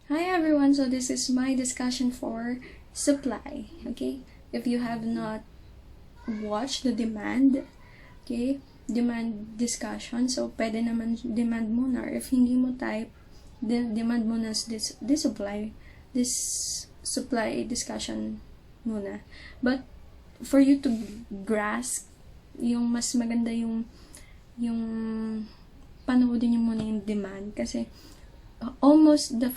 Hi everyone, so this is my discussion for supply. Okay, if you have not watched the demand, okay, demand discussion, so pwede naman demand muna, or if hindi mo type, demand muna this supply discussion muna. But for you to grasp, yung mas maganda yung panoodin niyo muna yung demand kasi almost the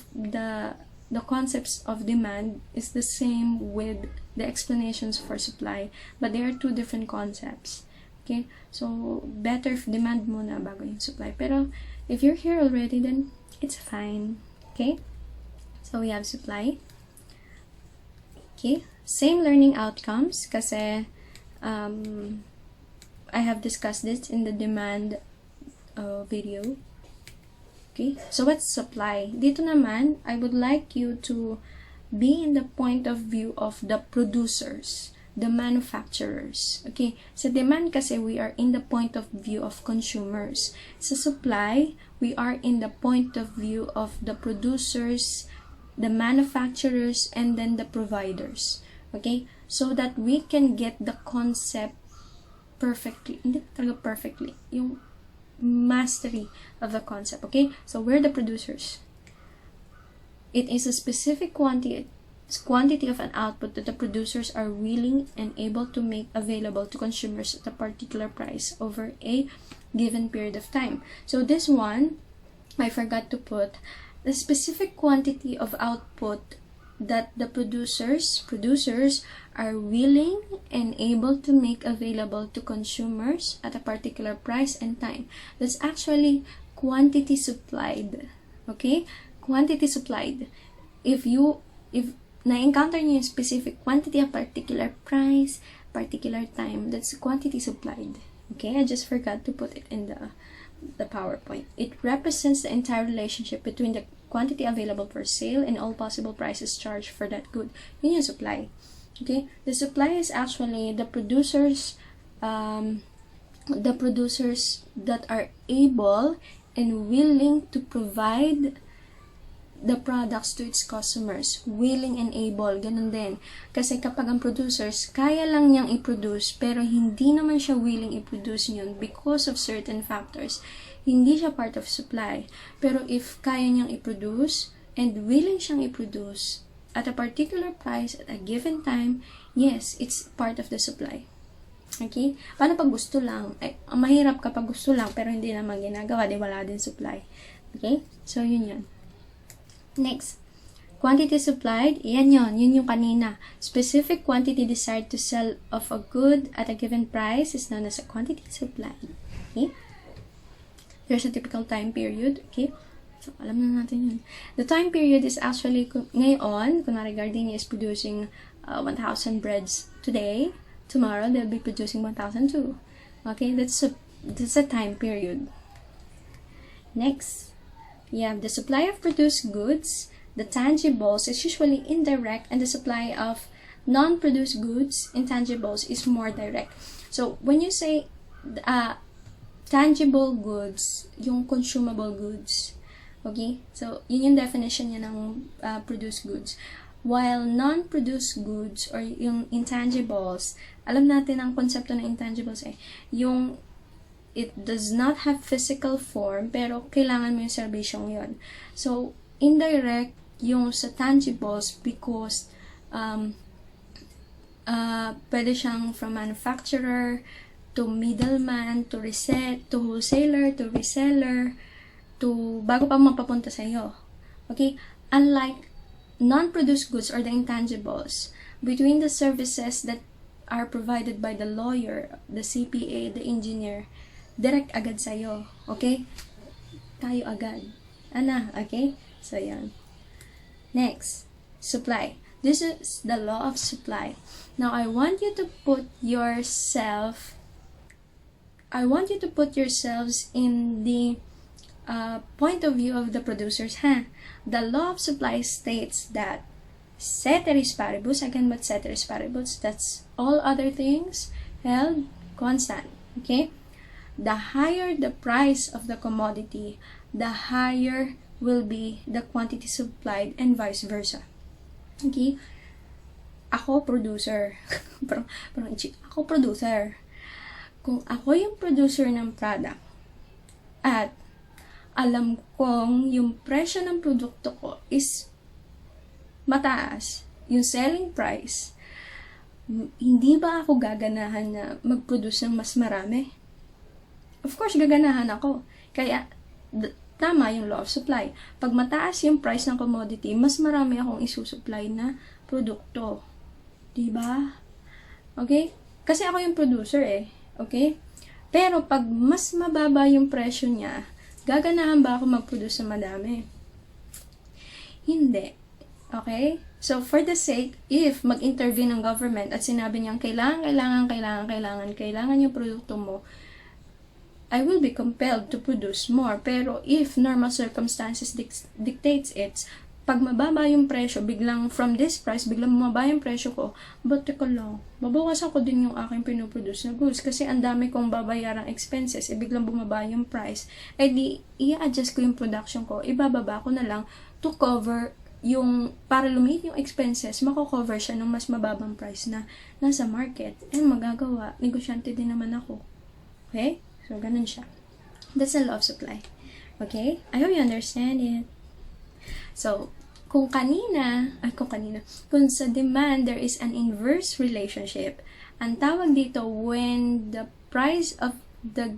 concepts of demand is the same with the explanations for supply, but they are two different concepts. Okay, so better if demand muna bago yung supply. Pero if you're here already, then it's fine. Okay, so we have supply. Okay, same learning outcomes kasi I have discussed this in the demand video. Okay, so what's supply? Dito naman, I would like you to be in the point of view of the producers, the manufacturers. Okay, sa demand kasi we are in the point of view of consumers. Sa supply, we are in the point of view of the producers, the manufacturers, and then the providers. Okay, so that we can get the concept perfectly. Hindi talaga perfectly. Yung mastery of the concept. Okay, so we're the producers. It is a specific quantity of an output that the producers are willing and able to make available to consumers at a particular price over a given period of time. So this one, I forgot to put the specific quantity of output that the producers are willing and able to make available to consumers at a particular price and time. That's actually quantity supplied. Okay? Quantity supplied. If na-encounter niyo yung specific quantity, a particular price, particular time, that's quantity supplied. Okay? I just forgot to put it in the PowerPoint. It represents the entire relationship between the quantity available for sale and all possible prices charged for that good. Yun yung supply. Okay? The supply is actually the producers that are able and willing to provide the products to its customers. Willing and able, ganun din. Kasi kapag ang producers, kaya lang niyang i-produce, pero hindi naman siya willing i-produce yun because of certain factors, hindi siya part of supply. Pero if kaya niyang i-produce, and willing siyang i-produce, at a particular price, at a given time, yes, it's part of the supply. Okay? Paano pag gusto lang? Mahirap kapag gusto lang, pero hindi naman ginagawa, di wala din supply. Okay? So, yun. Next, quantity supplied, yun yung kanina. Specific quantity desired to sell of a good at a given price is known as a quantity supplied. Okay? There's a typical time period. Okay? So, alam na natin yun. The time period is actually, ngayon, kunwari Gardenia is producing 1,000 breads today. Tomorrow, they'll be producing 1,002. Okay? That's a time period. Next, you have the supply of produced goods. The tangibles is usually indirect, and the supply of non-produced goods, intangibles, is more direct. So, when you say tangible goods, yung consumable goods, okay? So, yun yung definition niya ng produced goods. While non-produced goods or yung intangibles, alam natin ang konsepto ng intangibles yung it does not have physical form, pero kailangan mo yung serbisyong yun. So, indirect yung sa tangibles because pwede siyang from manufacturer to middleman, to wholesaler, to reseller, to bago pa mapapunta sa iyo. Okay? Unlike non-produced goods or the intangibles, between the services that are provided by the lawyer, the CPA, the engineer, direct agad sa iyo. Okay? Tayo agad. Okay? So, yan. Next, supply. This is the law of supply. Now, I want you to put yourselves in the point of view of the producers. The law of supply states that ceteris paribus, again, but ceteris paribus, that's all other things held constant. Okay? The higher the price of the commodity, the higher will be the quantity supplied and vice versa. Okay? Ako, producer. Ako, producer. Kung ako yung producer ng product at alam kong yung presyo ng produkto ko is mataas, yung selling price, hindi ba ako gaganahan na mag-produce ng mas marami? Of course, gaganahan ako. Kaya, tama yung law of supply. Pag mataas yung price ng commodity, mas marami akong isusupply na produkto. Diba? Okay? Kasi ako yung producer Okay? Pero pag mas mababa yung presyo niya, gaganahan ba ako mag-produce ng madami? Hindi. Okay? So, for the sake, if mag-intervene ng government at sinabi niyang kailangan yung produkto mo, I will be compelled to produce more. Pero if normal circumstances dictates it, pag mababa yung presyo, biglang from this price, biglang mababa yung presyo ko, but teka lang, babawasan ko din yung aking pinuproduce na goods kasi ang dami kong babayarang expenses, biglang bumaba yung price, di, i-adjust ko yung production ko, ibababa ko na lang to cover yung, para lumiit yung expenses, mako-cover siya ng mas mababang price na nasa market. Magagawa, negosyante din naman ako. Okay? So, ganun siya. That's the law of supply. Okay? I hope you understand it. So, kung sa demand, there is an inverse relationship. Ang tawag dito, when the price of the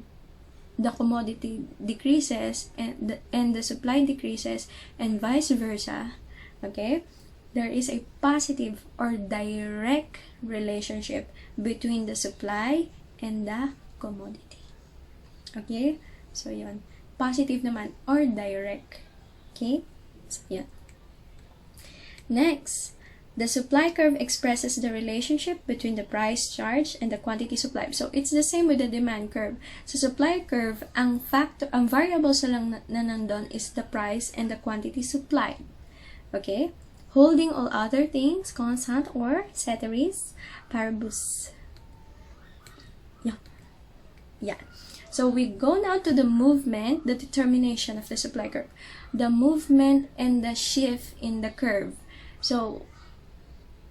commodity decreases and the supply decreases and vice versa, okay? There is a positive or direct relationship between the supply and the commodity. Okay? So, yun. Positive naman or direct. Okay? So, yun. Next, the supply curve expresses the relationship between the price charged and the quantity supplied. So, it's the same with the demand curve. So, supply curve, ang variables na lang na nandun is the price and the quantity supplied. Okay? Holding all other things constant or ceteris paribus. Yeah. So, we go now to the movement, the determination of the supply curve. The movement and the shift in the curve. So,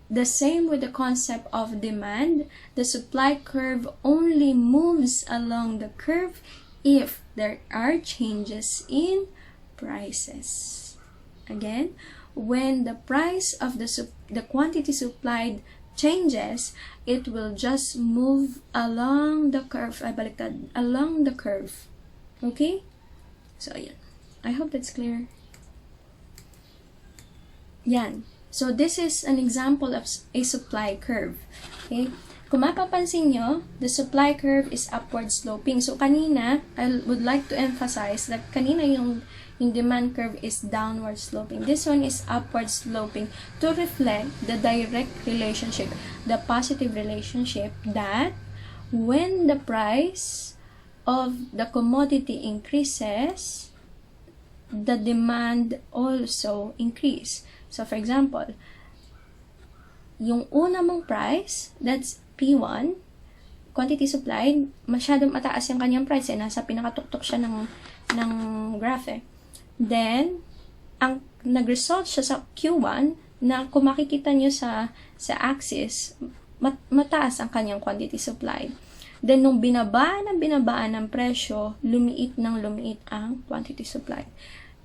the same with the concept of demand, the supply curve only moves along the curve if there are changes in prices. Again, when the price of the quantity supplied changes, it will just move along the curve. Along the curve. Okay? So, ayan. I hope that's clear. Yan. So, this is an example of a supply curve. Okay? Kung mapapansin nyo, the supply curve is upward sloping. So, kanina, I would like to emphasize that kanina yung demand curve is downward sloping. This one is upward sloping to reflect the direct relationship, the positive relationship that when the price of the commodity increases, the demand also increase. So, for example, yung una mong price, that's P1, quantity supplied, masyadong mataas yung kanyang price. Nasa pinakatuktok siya ng graph Then, ang nag-result siya sa Q1, na kung makikita nyo sa axis, mataas ang kanyang quantity supplied. Then, nung binabaan ng presyo, lumiit ang quantity supplied.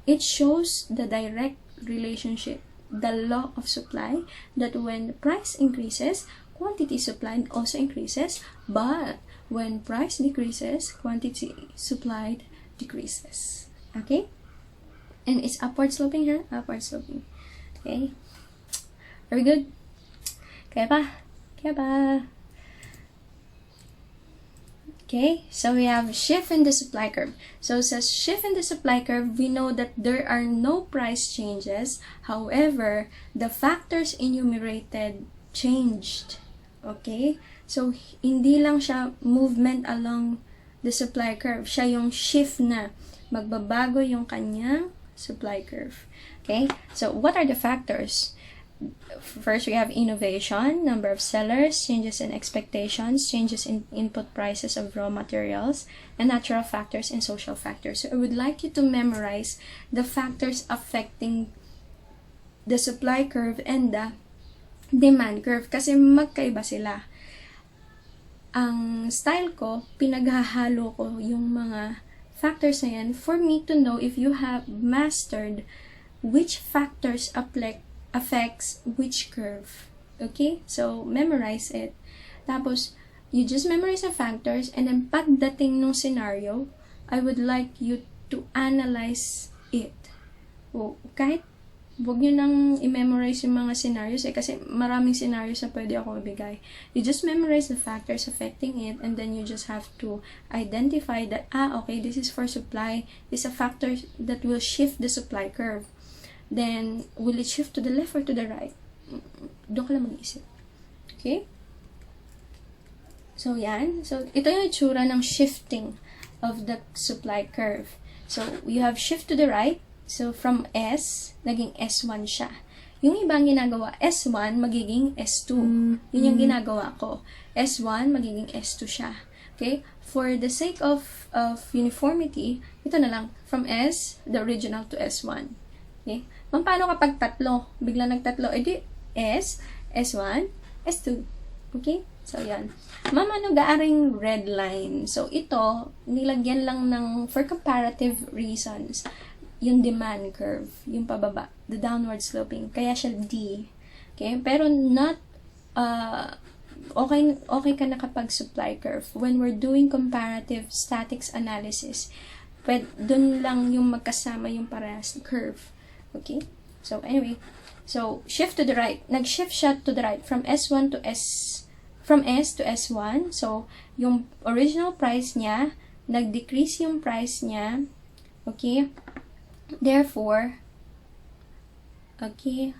It shows the direct relationship, the law of supply, that when the price increases, quantity supplied also increases, but when price decreases, quantity supplied decreases. Okay? And it's upward sloping here, upward sloping. Okay? Very good? Kaya ba? Okay, so we have shift in the supply curve. So sa shift in the supply curve, we know that there are no price changes. However, the factors enumerated changed. Okay? So hindi lang siya movement along the supply curve. Siya yung shift na magbabago yung kanyang supply curve. Okay? So what are the factors? First, we have innovation, number of sellers, changes in expectations, changes in input prices of raw materials, and natural factors and social factors. So I would like you to memorize the factors affecting the supply curve and the demand curve kasi magkaiba sila. Ang style ko, pinaghahalo ko yung mga factors na yan for me to know if you have mastered which factors affects which curve. Okay? So, memorize it. Tapos, you just memorize the factors and then pagdating nung scenario, I would like you to analyze it. O, kahit huwag nyo nang i-memorize yung mga scenarios kasi maraming scenarios na pwede ako ibigay. You just memorize the factors affecting it and then you just have to identify that, okay, this is for supply. This is a factor that will shift the supply curve. Then, will it shift to the left or to the right? Doon ka lang mag-isip. Okay? So, yan. So, ito yung itsura ng shifting of the supply curve. So, you have shift to the right. So, from S, naging S1 siya. Yung ibang ginagawa, S1, magiging S2. Yun yung ginagawa ko. S1, magiging S2 siya. Okay? For the sake of uniformity, ito na lang. From S, the original to S1. Okay? Paano kapag tatlo? Bigla nagtatlo, edi S, S1, S2. Okay? So, yan. Ano gaaring red line? So, ito, nilagyan lang ng, for comparative reasons, yung demand curve, yung pababa, the downward sloping, kaya siya D. Okay? Pero not, okay ka na kapag supply curve. When we're doing comparative statics analysis, dun lang yung magkasama yung parehas curve. Okay? So, anyway, so, shift to the right. Nag-shift siya to the right from S1 to from S to S1. So, yung original price niya, nag-decrease yung price niya. Okay? Therefore, okay,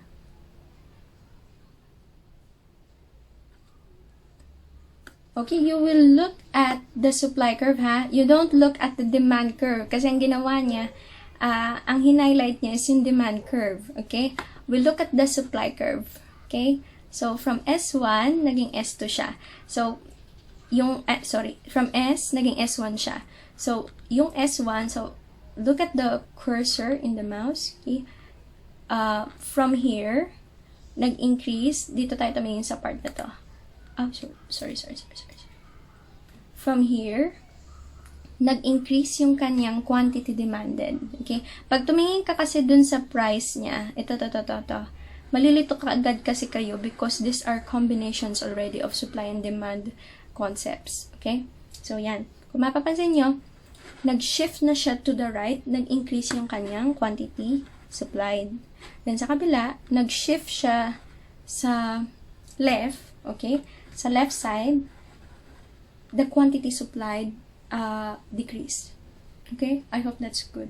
you will look at the supply curve, ha? You don't look at the demand curve kasi ang ginawa niya, ang highlight niya is yung demand curve, okay? We look at the supply curve, okay? So, from S1, naging S2 siya. So, from S, naging S1 siya. So, yung S1, so, look at the cursor in the mouse. Okay? From here, nag-increase. Dito tayo tumingin sa part na to. Sorry. From here, nag-increase yung kanyang quantity demanded. Okay? Pag tumingin ka kasi dun sa price niya, ito. Malilito ka agad kasi kayo because these are combinations already of supply and demand concepts. Okay? So, yan. Kung mapapansin nyo, nag-shift na siya to the right, nag-increase yung kanyang quantity supplied. Then sa kabila, nag-shift siya sa left, okay? Sa left side, the quantity supplied decreased. Okay? I hope that's good.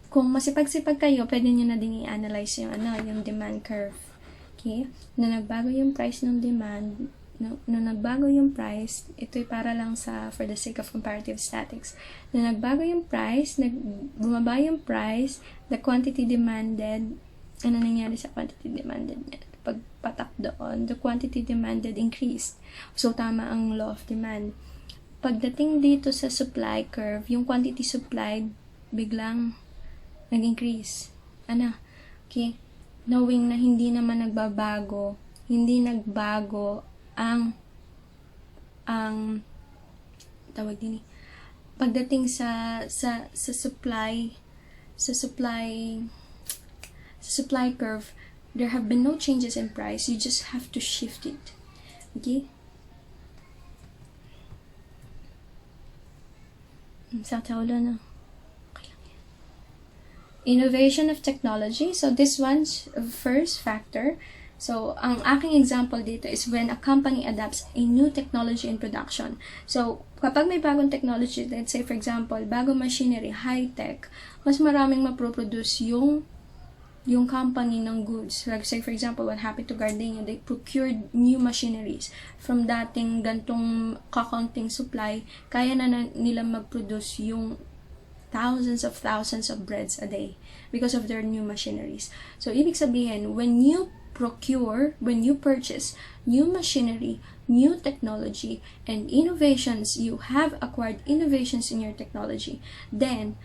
Kung masipag-sipag kayo, pwede nyo na din i-analyze yung demand curve. Okay? Na nagbago yung price ng demand, nung nagbago yung price, ito'y para lang for the sake of comparative statics. Nung nagbago yung price, bumaba yung price, the quantity demanded, ano nangyari sa quantity demanded niya? Pagpatak doon, the quantity demanded increased. So, tama ang law of demand. Pagdating dito sa supply curve, yung quantity supplied, biglang nag-increase. Okay? Knowing na hindi naman nagbago ang tawag din pagdating sa supply curve, there have been no changes in price. You just have to shift it. Okay? Sa taulo na. Innovation of technology. So, this one's first factor. So, ang aking example dito is when a company adopts a new technology in production. So, kapag may bagong technology, let's say for example, bagong machinery, high-tech, mas maraming maproproduce yung company ng goods. Like say for example, what happened to Gardenia, they procured new machineries. From dating gantong kakaunting supply, kaya na nila mag-produce yung thousands of breads a day because of their new machineries. So, ibig sabihin, when you purchase new machinery, new technology, and innovations, you have acquired innovations in your technology, then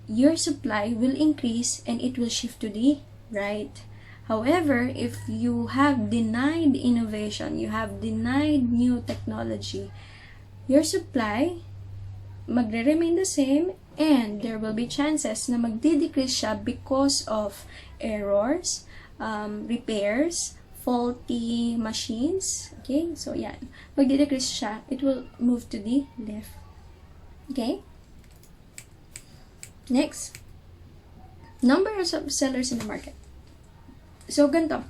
your supply will increase and it will shift to the right. However, if you have denied innovation, you have denied new technology, your supply magre-remain the same, and there will be chances na magdi-decrease siya because of errors, repairs, faulty machines. Okay, so yan, magdi-decrease siya, it will move to the left. Okay, next, number of sellers in the market. So ganito,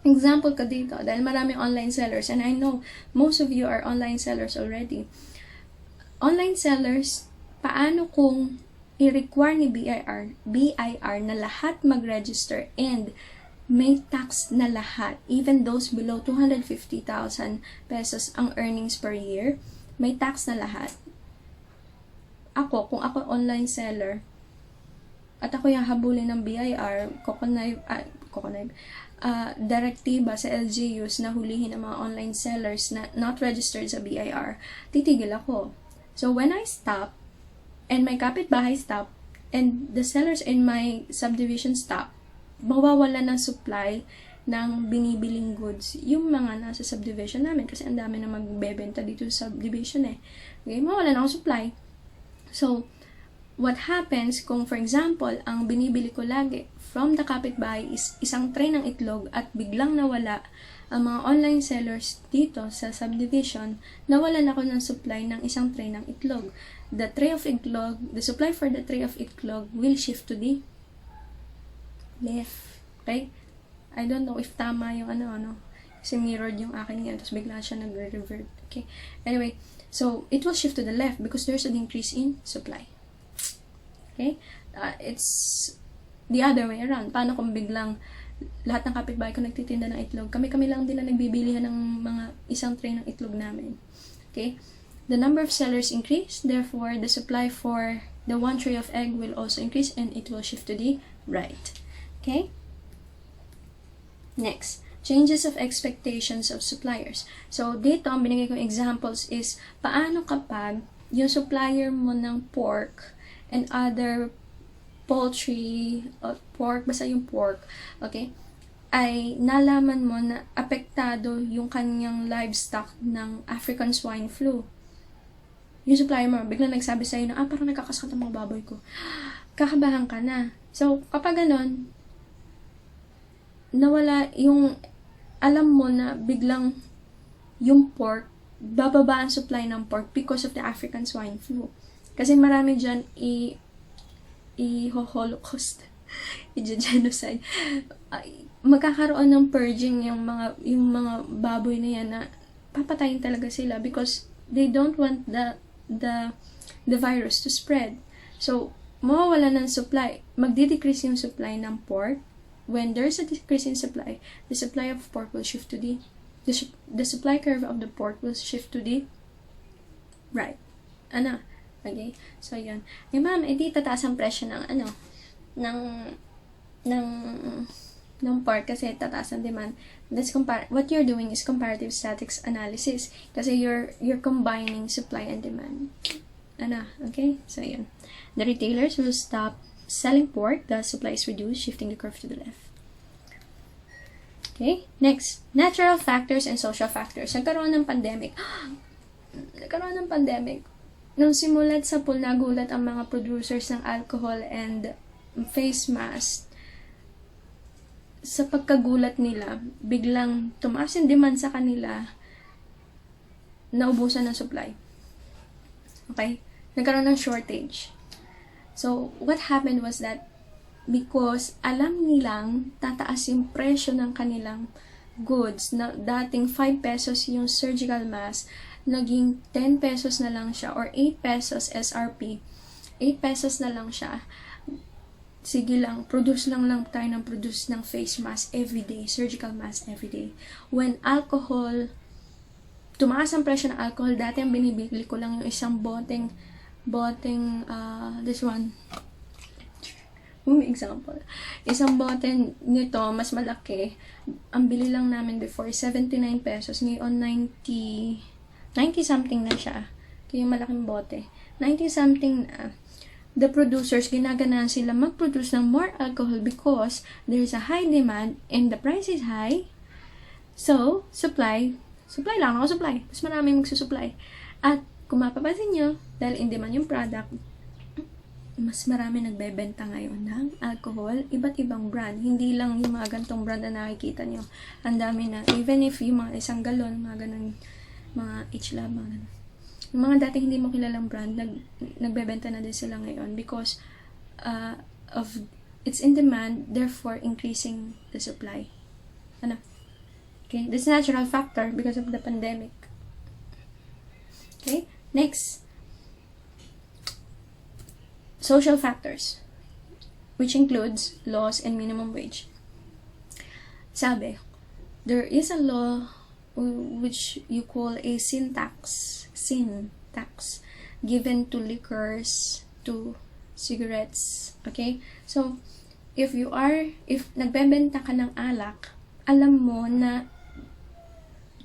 example ko dito, dahil maraming online sellers, and I know most of you are online sellers already. Online sellers, paano kung i-require ni BIR na lahat mag-register and may tax na lahat, even those below 250,000 pesos ang earnings per year, may tax na lahat. Kung ako online seller, at ako yung habulin ng BIR, direktiba sa LGUs na hulihin ang mga online sellers na not registered sa BIR, titigil ako. So, when I stop, and my kapitbahay stop, and the sellers in my subdivision stop, mawawala ng supply ng binibiling goods yung mga nasa subdivision namin kasi ang dami na magbebenta dito sa subdivision eh. Okay, mawawala na ang supply. So, what happens kung, for example, ang binibili ko lagi from the kapitbahay is isang tray ng itlog at biglang nawala ang mga online sellers dito sa subdivision, nawalan ako ng supply ng isang tray ng itlog. The supply for the tray of itlog will shift to the left. Okay? I don't know if tama yung kasi mirrored yung akin ngayon, tapos bigla siya nag-revert. Okay? Anyway, so it will shift to the left because there's an increase in supply. Okay? It's the other way around. Paano kung biglang lahat ng kapitbahay ko nagtitinda ng itlog? Kami lang din na nagbibilihan ng mga isang tray ng itlog namin. Okay? The number of sellers increase, therefore the supply for the one tray of egg will also increase and it will shift to the right. Okay? Next, changes of expectations of suppliers. So, dito, ang binigay kong examples is, paano kapag yung supplier mo ng pork and other poultry, pork, basta yung pork, okay, ay nalaman mo na apektado yung kanyang livestock ng African swine flu. Yung supplier mo, biglang nagsabi sa'yo na, parang nagkakasakit ang mga baboy ko. Kakabahan ka na. So, kapag ganon, nawala yung, alam mo na biglang yung pork, bababa ang supply ng pork because of the African swine flu. Kasi marami dyan i-holocaust, i-genocide. Magkakaroon ng purging yung mga baboy na yan na papatayin talaga sila because they don't want the virus to spread. So, mawawala ng supply. Magdi-decrease yung supply ng pork. When there's a decrease in supply, the supply of pork will shift to the supply curve of the pork will shift to the right. Okay? So, yun. Ma'am, di tataas ang presyo ng pork kasi tataas ang demand. What you're doing is comparative statics analysis kasi you're combining supply and demand. Okay? So, yun. The retailers will stop selling pork, the supply is reduced, shifting the curve to the left. Okay? Next, natural factors and social factors. Nagkaroon ng pandemic. Nung simulat sa pool, nagulat ang mga producers ng alcohol and face mask. Sa pagkagulat nila, biglang tumaas yung demand sa kanila, naubusan ng supply. Okay? Nagkaroon ng shortage. So, what happened was that because alam nilang tataas yung presyo ng kanilang goods, na dating 5 pesos yung surgical mask, naging 10 pesos na lang siya or 8 pesos SRP. 8 pesos na lang siya. Sige lang, produce tayo ng face mask everyday, surgical mask everyday. When alcohol, tumaas ang presyo ng alcohol, dati ang binibili ko lang yung isang boteng boteng, this one, example, isang bote nito, mas malaki, ang bili lang namin before, 79 pesos, ngayon 90 something na siya, kaya malaking bote, 90 something na. The producers, ginaganahan sila mag-produce ng more alcohol because there is a high demand and the price is high. So, supply lang ako, supply. Mas maraming magsusupply. At kung mapapansin nyo, dahil in demand yung product, mas marami nagbebenta ngayon ng alcohol, iba't ibang brand. Hindi lang yung mga gantong brand na nakikita nyo. Ang dami na. Even if yung mga isang galon, mga ganun, mga H-Lab, mga ganun. Yung mga dati hindi mo kilalang brand, nagbebenta na din sila ngayon because of it's in demand, therefore increasing the supply. Ano? Okay, this is a natural factor because of the pandemic. Okay, next. Social factors, which includes laws and minimum wage. Sabi, there is a law which you call a sin tax, given to liquors, to cigarettes. Okay? So, if nagbebenta ka ng alak, alam mo na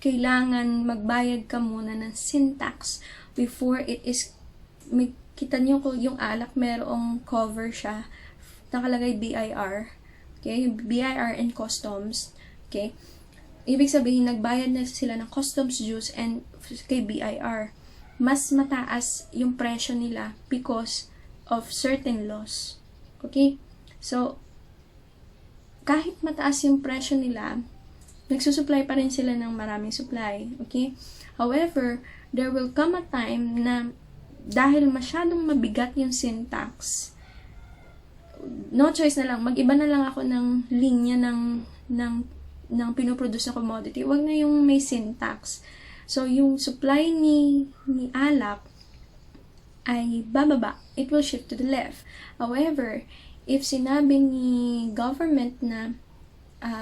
kailangan magbayad ka muna ng sin tax before it is, kita nyo ko yung alak, merong cover siya, nakalagay BIR, okay, BIR and customs, okay, ibig sabihin, nagbayad na sila ng customs dues and kay BIR, mas mataas yung presyo nila because of certain laws, okay, so, kahit mataas yung presyo nila, nagsusupply pa rin sila ng maraming supply, okay, however, there will come a time na dahil masyadong mabigat yung sin tax, no choice na lang, mag-iba na lang ako ng linya ng pinoproduce na commodity. Wag na yung may sin tax. So, yung supply ni alak ay bababa. It will shift to the left. However, if sinabi ni government na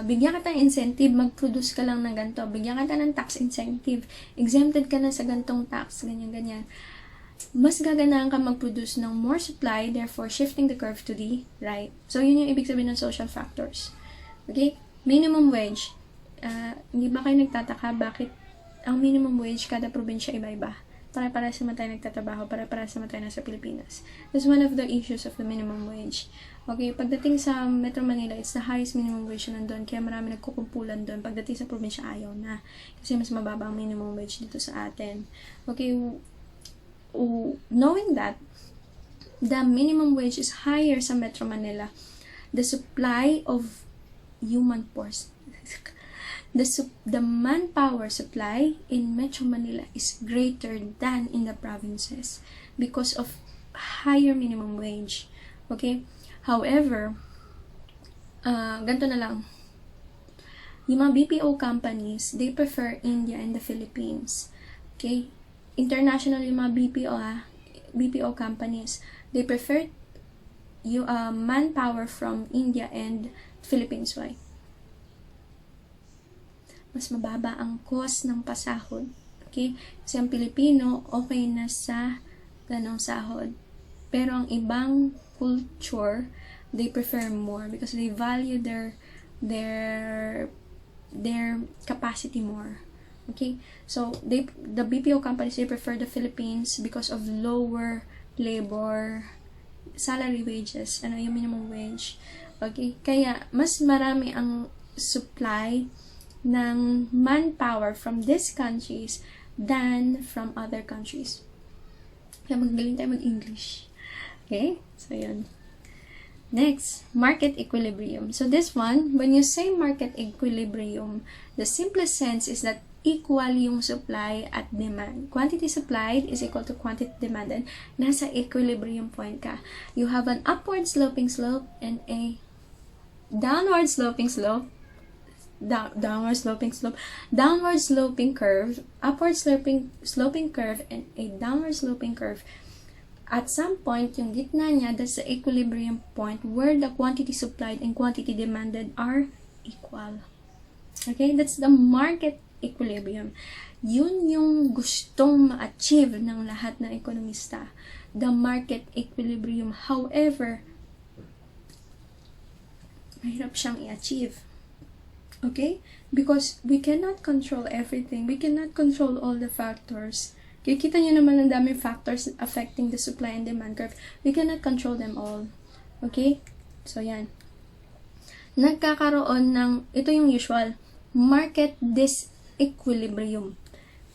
bigyan ka ng incentive, mag-produce ka lang ng ganito, bigyan ka ng tax incentive, exempted ka na sa gantong tax, ganyan-ganyan, mas gaganahan ka mag-produce ng more supply, therefore shifting the curve to the right. So, yun yung ibig sabihin ng social factors. Okay? Minimum wage. Hindi ba kayo nagtataka bakit ang minimum wage kada probinsya iba-iba? Para-para sa tayo nagtatrabaho, para-para sa tayo nasa Pilipinas. That's one of the issues of the minimum wage. Okay, pagdating sa Metro Manila, it's the highest minimum wage na nandun, kaya marami nagkukumpulan doon. Pagdating sa probinsya, ayaw na. Kasi mas mababa ang minimum wage dito sa atin. Okay, knowing that the minimum wage is higher sa Metro Manila, the supply of human force, the manpower supply in Metro Manila is greater than in the provinces because of higher minimum wage. Okay? However, ganito na lang. Yung mga BPO companies, they prefer India and the Philippines. Okay? International yung mga BPO companies, they prefer manpower from India and Philippines. Why? Mas mababa ang cost ng pasahod. Okay? Kasi ang Pilipino, okay na sa ganong sahod. Pero ang ibang culture, they prefer more because they value their capacity more. Okay? So, the BPO companies, they prefer the Philippines because of lower labor, salary wages, yung minimum wage. Okay? Kaya, mas marami ang supply ng manpower from these countries than from other countries. Kaya magaling tayo mag-English. Okay? So, yun. Next, market equilibrium. So, this one, when you say market equilibrium, the simplest sense is that equal yung supply at demand. Quantity supplied is equal to quantity demanded. Nasa equilibrium point ka. You have an upward sloping slope and a downward sloping slope, downward sloping curve, upward sloping curve, and a downward sloping curve. At some point, yung gitna niya, that's the equilibrium point where the quantity supplied and quantity demanded are equal. Okay, that's the market equilibrium. Yun yung gustong ma-achieve ng lahat ng ekonomista. The market equilibrium. However, mahirap siyang i-achieve. Okay? Because we cannot control everything. We cannot control all the factors. Kikita nyo naman ang daming factors affecting the supply and demand curve. We cannot control them all. Okay? So, yan. Nagkakaroon ng, ito yung usual, market disequilibrium.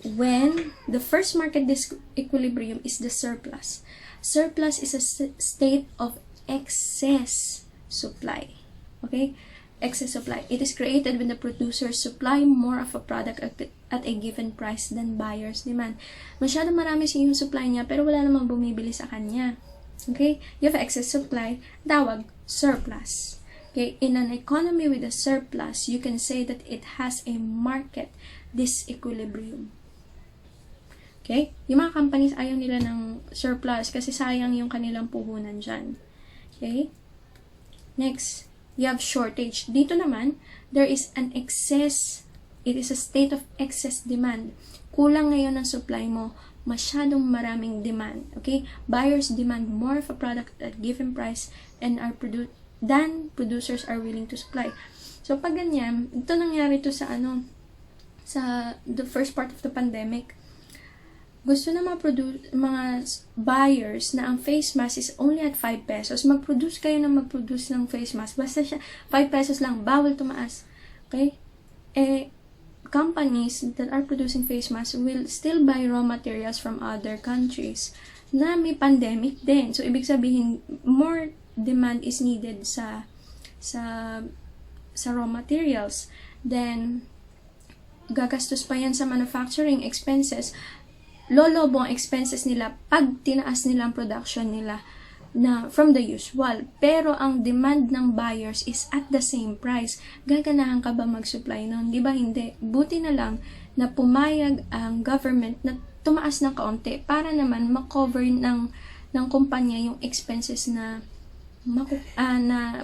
When the first market disequilibrium is the surplus. Surplus is a state of excess supply. Okay? Excess supply. It is created when the producers supply more of a product at a given price than buyers demand. Masyado marami siya yung supply niya, pero wala namang bumibili sa kanya. Okay? You have excess supply, tawag surplus. Okay? In an economy with a surplus, you can say that it has a market disequilibrium. Okay? Yung mga companies, ayaw nila ng surplus kasi sayang yung kanilang puhunan dyan. Okay? Next, you have shortage. Dito naman, there is an excess. It is a state of excess demand. Kulang ngayon ang supply mo. Masyadong maraming demand. Okay? Buyers demand more of a product at given price and than producers are willing to supply. So, pag ganyan, ito nangyari to sa sa the first part of the pandemic. Gusto na mga buyers na ang face mask is only at 5 pesos. Mag-produce kayo ng mag-produce ng face mask. Basta siya, 5 pesos lang. Bawal tumaas. Okay? Companies that are producing face masks will still buy raw materials from other countries na may pandemic din. So, ibig sabihin, more demand is needed sa raw materials. Then, gagastos pa yan sa manufacturing expenses. Lolobo ang expenses nila pag tinaas nila ang production nila na from the usual. Pero ang demand ng buyers is at the same price. Gaganahan ka ba mag-supply nun? Di ba hindi? Buti na lang na pumayag ang government na tumaas ng kaunti para naman makover ng kumpanya yung expenses na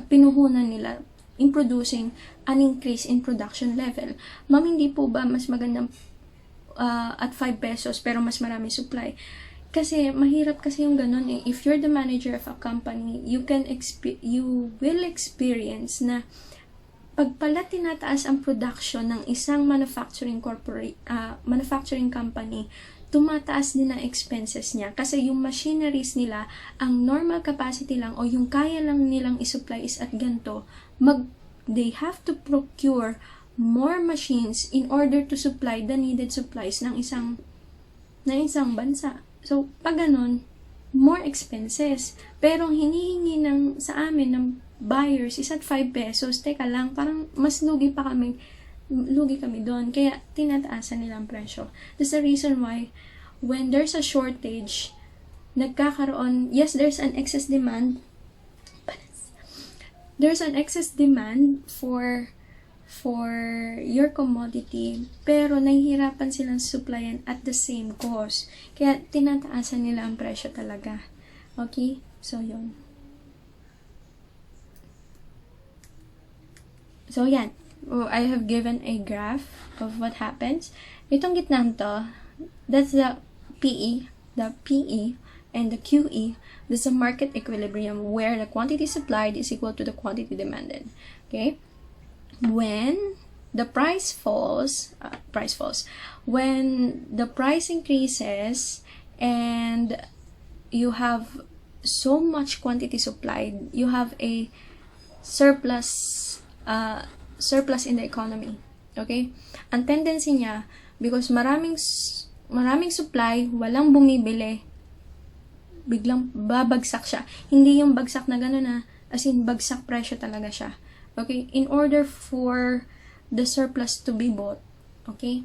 pinuhunan nila in producing an increase in production level. Ma'am, hindi po ba mas magandang at 5 pesos pero mas marami supply? Kasi mahirap kasi yung ganun eh. If you're the manager of a company, you will experience na pag pala tinataas ang production ng isang manufacturing company, tumataas din ang expenses niya kasi yung machineries nila, ang normal capacity lang o yung kaya lang nilang isupply is at ganito, they have to procure more machines in order to supply the needed supplies ng isang bansa. So, pag ganun, more expenses. Pero hinihingi sa amin ng buyers is at 5 pesos. Teka lang, parang mas lugi kami doon. Kaya tinataasan nila ang presyo. That's the reason why when there's a shortage, yes, there's an excess demand. There's an excess demand for your commodity, pero nahihirapan silang supplyan at the same cost. Kaya tinataasan nila ang presyo talaga. Okay? So, yun. So, yan. I have given a graph of what happens. Itong gitnang to, that's the PE, and the QE. This is a market equilibrium where the quantity supplied is equal to the quantity demanded. Okay? When the price falls, when the price increases and you have so much quantity supplied, you have a surplus in the economy. Okay? Ang tendency niya, because maraming supply, walang bumibili, biglang babagsak siya. Hindi yung bagsak na gano'n na, as in bagsak presyo talaga siya. Okay? In order for the surplus to be bought, okay?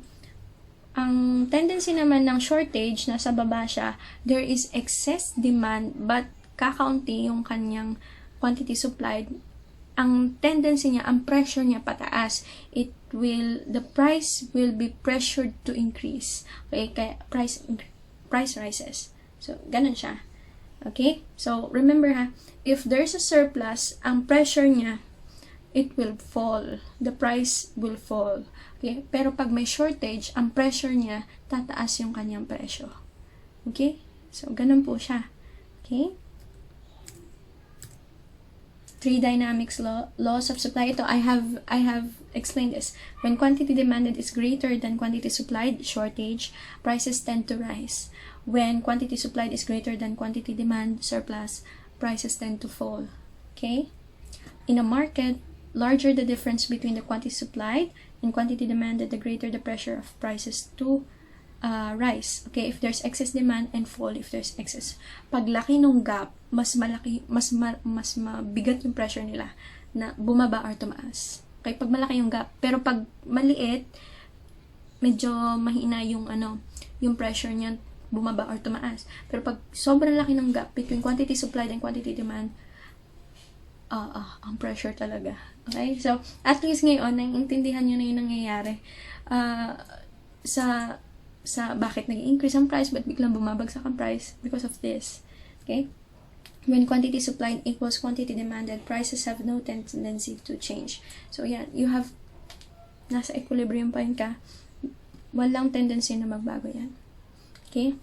Ang tendency naman ng shortage, nasa baba siya, there is excess demand but kakaunti yung kanyang quantity supplied. Ang tendency niya, ang pressure niya pataas. The price will be pressured to increase. Okay? Kaya price rises. So, ganun siya. Okay? So, remember ha, if there's a surplus, ang pressure niya it will fall. The price will fall. Okay? Pero pag may shortage, ang pressure niya, tataas yung kanyang presyo. Okay? So, ganun po siya. Okay? Three dynamics laws of supply. Ito, I have explained this. When quantity demanded is greater than quantity supplied, shortage, prices tend to rise. When quantity supplied is greater than quantity demand, surplus, prices tend to fall. Okay? In a market, larger the difference between the quantity supplied and quantity demanded, the greater the pressure of prices to rise. Okay, if there's excess demand, and fall if there's excess. Pag laki nung gap, mas malaki, mas mabigat yung pressure nila na bumaba or tumaas. Okay, pag malaki yung gap. Pero pag maliit, medyo mahina yung yung pressure niya bumaba or tumaas. Pero pag sobrang laki ng gap between quantity supplied and quantity demand, ang pressure talaga. Okay? So, at least ngayon, naiintindihan nyo na yung nangyayari sa bakit nag-increase ang price, but biglang bumabagsak ang price because of this. Okay? When quantity supplied equals quantity demanded, prices have no tendency to change. So, yan. You have, nasa equilibrium point ka, walang tendency na magbago yan. Okay?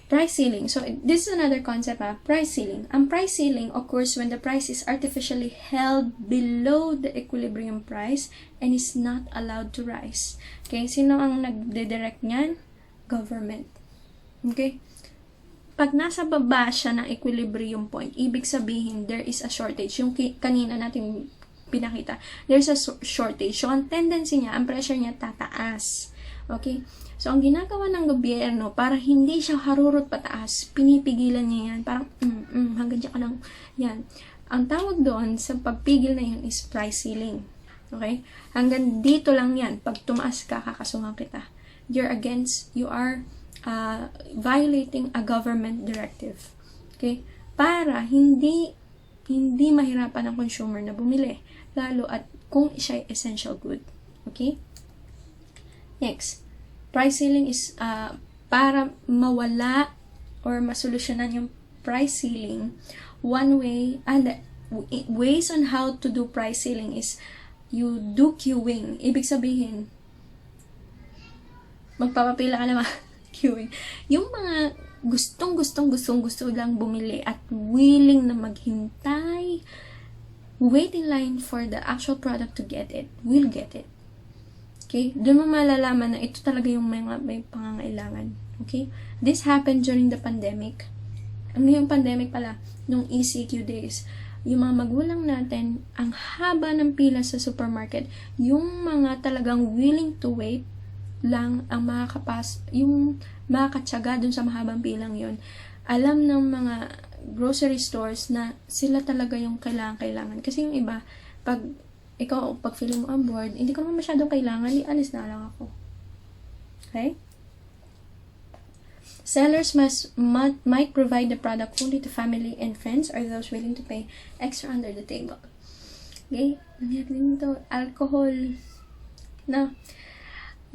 Price ceiling. So, this is another concept, price ceiling. Ang price ceiling occurs when the price is artificially held below the equilibrium price and is not allowed to rise. Okay? Sino ang nagde-direct niyan? Government. Okay? Pag nasa baba siya ng equilibrium point, ibig sabihin, there is a shortage. Yung kanina natin pinakita, there's a shortage. So, ang tendency niya, ang pressure niya tataas. Okay? So, ang ginagawa ng gobyerno, para hindi siya harurot pataas, pinipigilan niya yan. Parang, hanggang dyan ka lang. Yan. Ang tawag doon sa pagpigil na yun is price ceiling. Okay? Hanggang dito lang yan. Pag tumaas ka, kakasuhan kita. You are violating a government directive. Okay? Para hindi mahirapan ng consumer na bumili. Lalo at kung siya ay essential good. Okay? Next. Price ceiling is para mawala or masolusyonan yung price ceiling. One way, and ways on how to do price ceiling is you do queuing. Ibig sabihin, magpapapila ka naman queuing. Yung mga gusto lang bumili at willing na maghintay, wait in line for the actual product to get it, will get it. Okay? Doon mo malalaman na ito talaga yung may pangangailangan. Okay? This happened during the pandemic. Yung pandemic pala, nung ECQ days. Yung mga magulang natin, ang haba ng pila sa supermarket, yung mga talagang willing to wait lang ang yung makakatsaga dun sa mahabang pilang yon. Alam ng mga grocery stores na sila talaga yung kailangan. Kasi yung iba, pag feeling mo on board, hindi ko naman masyadong kailangan, alis na lang ako. Okay? Sellers might provide the product only to family and friends or those willing to pay extra under the table. Okay? Nangyari din ito, alcohol. Na,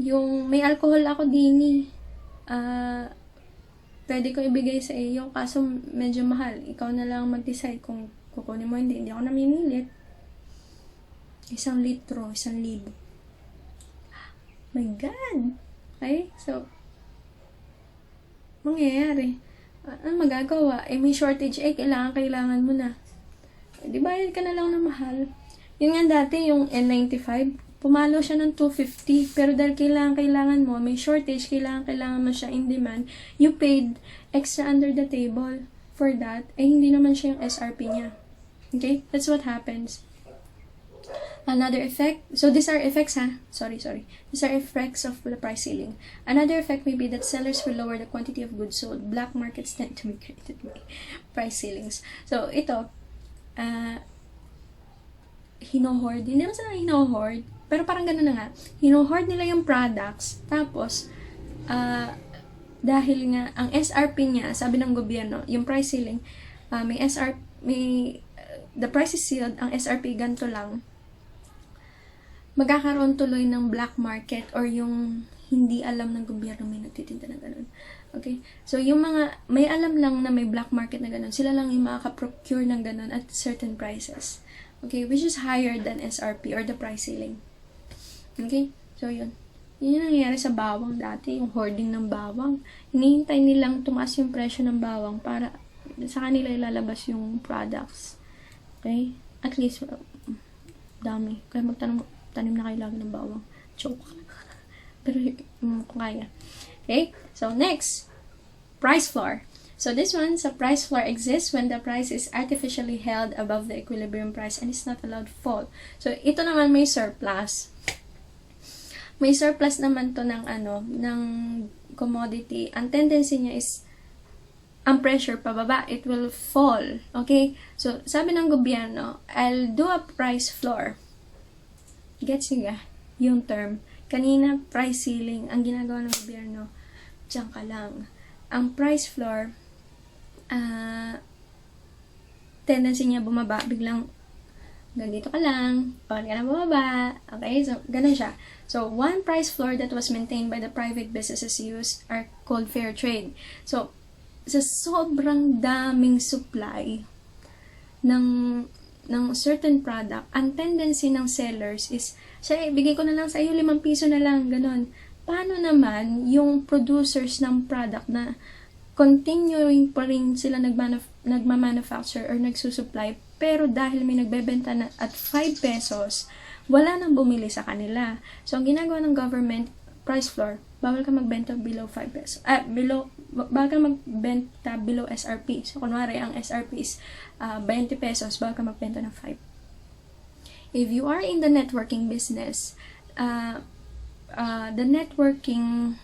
yung may alcohol ako din pwede ko ibigay sa iyo, kaso medyo mahal. Ikaw na lang mag-decide kung kukunin mo, hindi ako namimilit. 1 litro, 1,000. My God! Okay? So, mangyayari. Ano magagawa? May shortage, kailangan mo na. Di bayad ka na lang na mahal. Yun nga dati, yung N95, pumalo siya ng 250, pero dahil kailangan mo, may shortage, kailangan mo siya in demand, you paid extra under the table for that, hindi naman siya yung SRP niya. Okay? That's what happens. Another effect, so these are effects, Sorry. These are effects of the price ceiling. Another effect may be that sellers will lower the quantity of goods sold. Black markets tend to be created by price ceilings. So, ito, hino-hoard. Hindi naman sila hino-hoard, pero parang gano'n na nga. Hino-hoard nila yung products, tapos, dahil nga, ang SRP niya, sabi ng gobyerno, yung price ceiling, the price is sealed, ang SRP ganito lang, magkakaroon tuloy ng black market or yung hindi alam ng gobyerno may nagtitinda na ganun. Okay? So, yung mga may alam lang na may black market na ganun, sila lang yung makaka-procure ng ganun at certain prices. Okay, which is higher than SRP or the price ceiling. Okay, so yun. Yun yung nangyayari sa bawang dati, yung hoarding ng bawang. Hinihintay nilang tumaas yung presyo ng bawang para sa kanila ilalabas yung products. Okay? At least, dami. Kaya tanim na kayo lagi ng bawang. Joke. Pero, kung kaya. Okay? So, next. Price floor. So, this one, sa price floor exists when the price is artificially held above the equilibrium price and is not allowed to fall. So, ito naman may surplus. May surplus naman to ng ng commodity. Ang tendency niya is ang pressure pababa, it will fall. Okay? So, sabi ng gobyerno, I'll do a price floor. Gets niyo yung term? Kanina, price ceiling, ang ginagawa ng gobyerno, diyan ka lang. Ang price floor, tendency niya bumaba, biglang ganito ka lang, bawal ka na bumaba. Okay? So, ganun siya. So, one price floor that was maintained by the private businesses used are called fair trade. So, sa sobrang daming supply ng certain product, ang tendency ng sellers is, bigay ko na lang sa iyo, 5 piso na lang, ganun. Paano naman yung producers ng product na continuing pa rin sila nagmamanufacture or nagsusupply, pero dahil may nagbebenta na at 5 pesos, wala nang bumili sa kanila. So, ang ginagawa ng government, price floor, bawal ka magbenta below 5 pesos. Bawal ka magbenta below SRP. So, kunwari, ang SRP is 20 pesos, bawal ka magbenta ng 5. If you are in the networking business, the networking,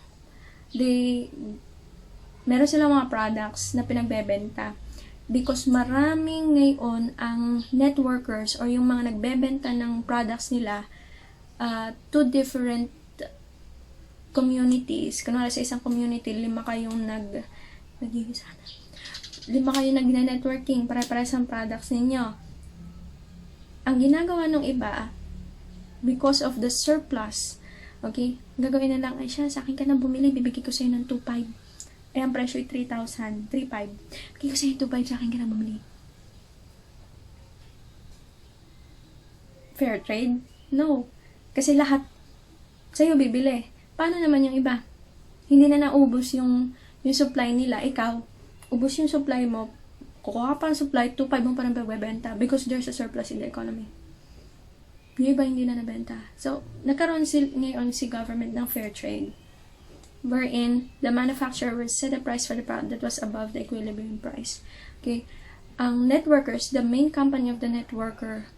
meron silang mga products na pinagbebenta. Because maraming ngayon ang networkers or yung mga nagbebenta ng products nila to different communities. Kunwari sa isang community, 5 kayong nagne-networking, pare-pares ang products ninyo. Ang ginagawa ng iba, because of the surplus, okay, gagawin na lang, ay siya, sa akin ka na bumili, bibigay ko sa'yo ng 2.5. Ang presyo ay 3,000, 3,500. Bigay ko sa'yo 2,500, sa akin ka na bumili. Fair trade? No. Kasi lahat sa'yo bibili. Paano naman yung iba? Hindi na naubos yung supply nila. Ikaw, ubos yung supply mo, kukuha pa ang supply, 2,500 mo pa rin pagbebenta because there's a surplus in the economy. Yung iba hindi na nabenta. So, nagkaroon ngayon si government ng fair trade, wherein the manufacturer will set a price for the product that was above the equilibrium price. Okay? Ang networkers, the main company of the networker,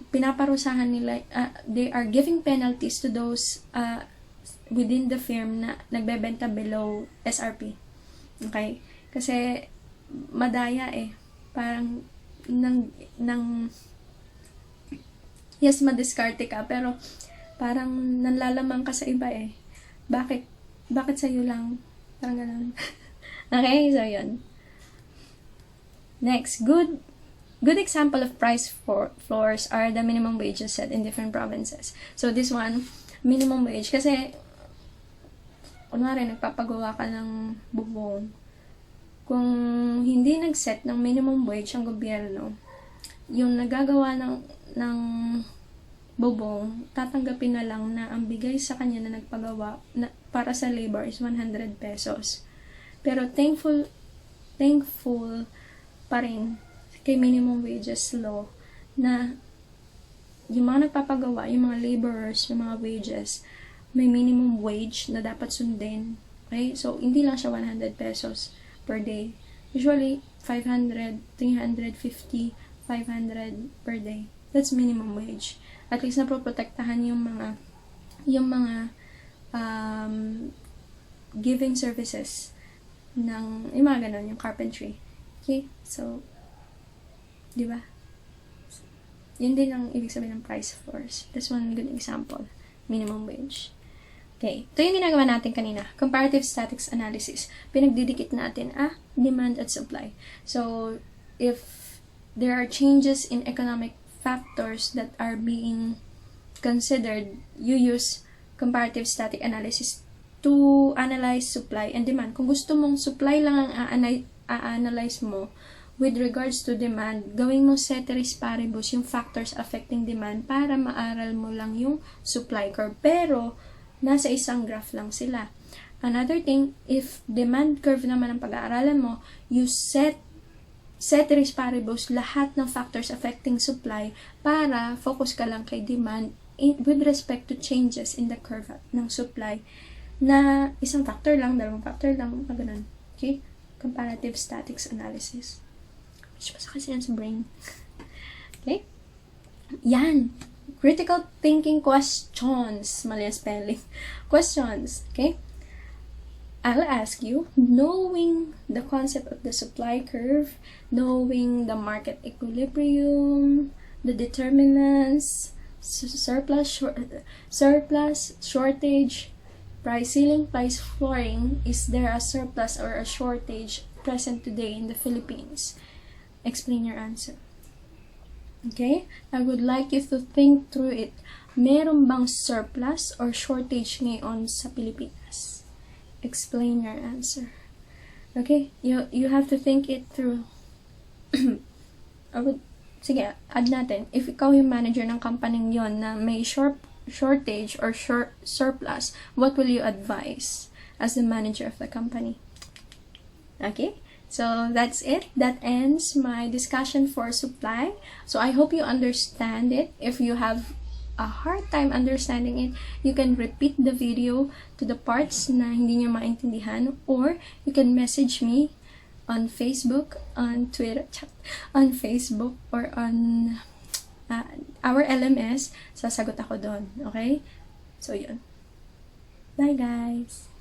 pinaparusahan nila, they are giving penalties to those within the firm na nagbebenta below SRP. Okay? Kasi madaya parang yes, madiskarte ka, pero parang nanlalamang ka sa iba Bakit sa'yo lang? Parang ganun. Okay, so yun. Next, good example of price floors are the minimum wages set in different provinces. So this one, minimum wage, kasi kunwari nagpapagawa ka ng bubong, kung hindi nag-set ng minimum wage ang gobyerno, yung nagagawa ng bubong, tatanggapin na lang na ang bigay sa kanya na nagpagawa para sa labor is 100 pesos. Pero thankful pa rin kay minimum wages law na yung mga nagpapagawa, yung mga laborers, yung mga wages, may minimum wage na dapat sundin. Okay? So, hindi lang siya 100 pesos per day. Usually, 500, 350, 500 per day. That's minimum wage. At least napoprotektahan yung mga giving services ng, yung mga ganun, yung carpentry. Okay? So, di ba? Yun din ang ibig sabihin ng price floors. That's one good example. Minimum wage. Okay. Ito yung ginagawa natin kanina. Comparative statics analysis. Pinagdidikit natin, demand at supply. So, if there are changes in economic factors that are being considered, you use comparative static analysis to analyze supply and demand. Kung gusto mong supply lang ang a-analyze mo, with regards to demand, gawin mo ceteris paribus yung factors affecting demand para maaral mo lang yung supply curve. Pero, nasa isang graph lang sila. Another thing, if demand curve naman ang pag-aaralan mo, you set ceteris paribus lahat ng factors affecting supply para focus ka lang kay demand with respect to changes in the curve ng supply na isang factor lang, dalawang factor lang, ganun. Okay? Comparative statics analysis. Which basta kasi yan sa brain. Okay? Yan. Critical thinking questions. Mali ang spelling. Questions. Okay? I'll ask you, knowing the concept of the supply curve, knowing the market equilibrium, the determinants, surplus, shortage, price ceiling, price flooring, is there a surplus or a shortage present today in the Philippines? Explain your answer. Okay? I would like you to think through it. Meron bang surplus or shortage ngayon sa Pilipinas? Explain your answer. Okay? You have to think it through. Sige, add natin. If ikaw yung manager ng company yon na may shortage or surplus, what will you advise as the manager of the company? Okay? So, that's it. That ends my discussion for supply. So, I hope you understand it. If you have a hard time understanding it, you can repeat the video to the parts na hindi nyo maintindihan, or you can message me on Facebook, on Twitter, on Facebook, or on our LMS. Sasagot ako doon. Okay? So, yun. Bye, guys!